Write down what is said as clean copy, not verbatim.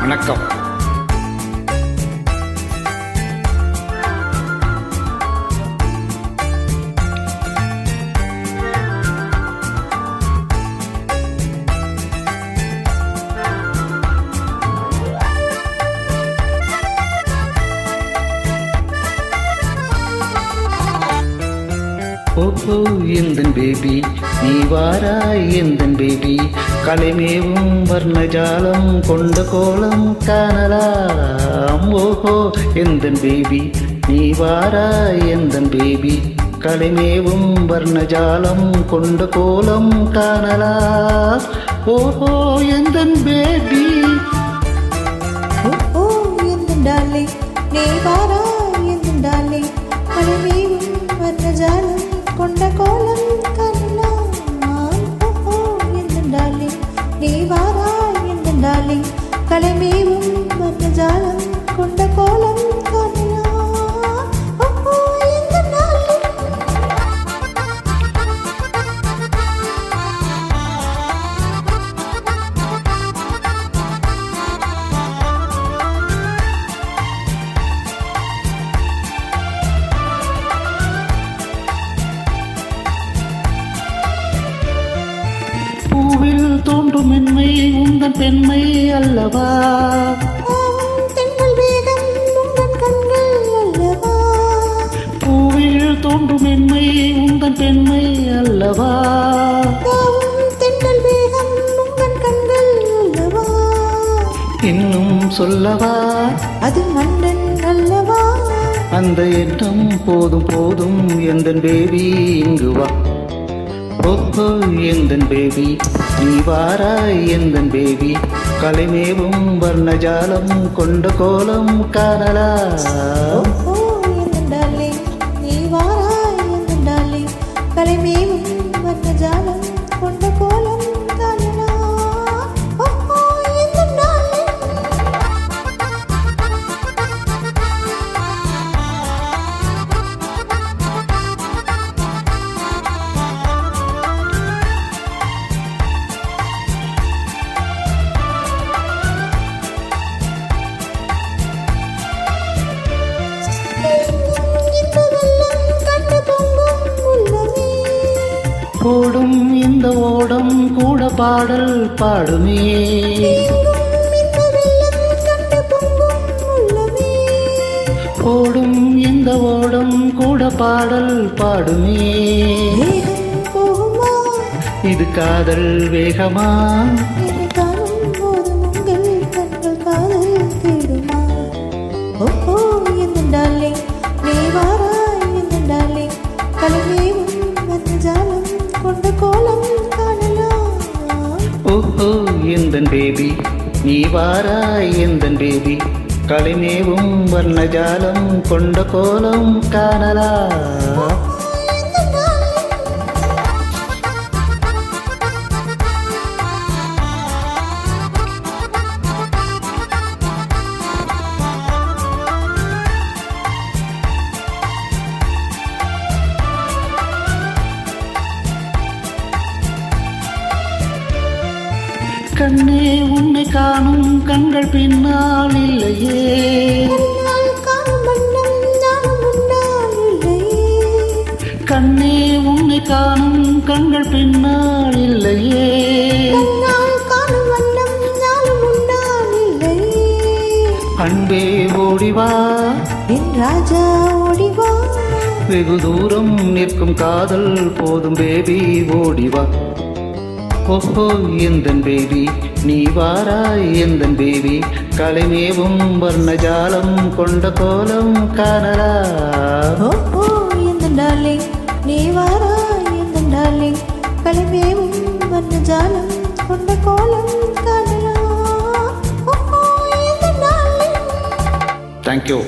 வணக்கம். ஓஹோ எந்தன் பேபி, நீ வாராய் எந்தன் பேபி, கலைமேவும் வர்ணஜாலம் கொண்ட கோலம் காணலாம். ஓஹோ எந்தன் பேபி, நீ வாராய் எந்தன் பேபி, கலைமேவும் வர்ணஜாலம் கொண்ட கோலம் காணலாம். ஓஹோ எந்தன் பேபி, ஓஹோ எந்தன் டார்லிங், நீ வாராய் எந்தன் டார்லிங், கலைமேவும் வர்ணஜாலம் கொண்ட கோலம் காணலாம். ஓஹோ எந்தன் டார்லிங், நீ வாராய் எந்தன் டார்லிங், கலைமேவும் வர்ணஜாலம் கொண்ட கோலம் காணலாம். ஓஹோ எந்தன் டார்லிங். பூவில் தோன்றும் மென்மை உந்தன் பெண்மை அல்லவா, தென்றல் வேகம் உந்தன் கண்கள் அல்லவா, பூவில் தோன்றும் மென்மை உந்தன் பெண்மை அல்லவா, தென்றல் வேகம் உந்தன் கண்கள் அல்லவா, இன்னும் சொல்லவா அது மன்னன் அல்லவா, அந்த எண்ணம் போதும் போதும் எந்தன் பேபி இங்கு வா. ஓஹோ எந்தன் பேபி, நீ வாராய் எந்தன் பேபி, கலைமேவும் வர்ணஜாலம் கொண்ட கோலம் காணலாம். ஓஹோ எந்தன் டார்லிங், நீ வாராய் எந்தன் டார்லிங், கலைமேவும் வர்ணஜாலம் கொண்ட கோலம் காணலாம். ஓஹோ எந்தன் டார்லிங். ஓடும் இந்த ஓடம் கூட பாடல் பாடுமே, ஓடும் இந்த ஓடம் கூட பாடல் பாடுமே. இது காதல் வேகமா, ஓஹோ எந்தன் பேபி, நீ வாராய் எந்தன் பேபி, கலைமேவும் வர்ணஜாலம் கொண்ட கோலம் காணலாம். கண்ணே உன்னை காணும் கண்கள் பின்னால் இல்லையே, கண்ணே உன்னை காணும் கண்கள் பின்னால் இல்லையே, அன்பே ஓடிவா என் ராஜா ஓடிவா, வெகு தூரம் நிற்கும் காதல் போதும் பேபி ஓடிவா. ஓஹோ எந்தன் பேபி, நீ வாராய் எந்தன் பேபி, கலைமேவும் வர்ணஜாலம் கொண்ட கோலம் காணலாம். ஓஹோ எந்தன் டார்லிங், நீ வாராய் எந்தன் டார்லிங், கலைமேவும் வர்ணஜாலம் கொண்ட கோலம் காணலாம். ஓஹோ எந்தன் டார்லிங். தேங்க்யூ.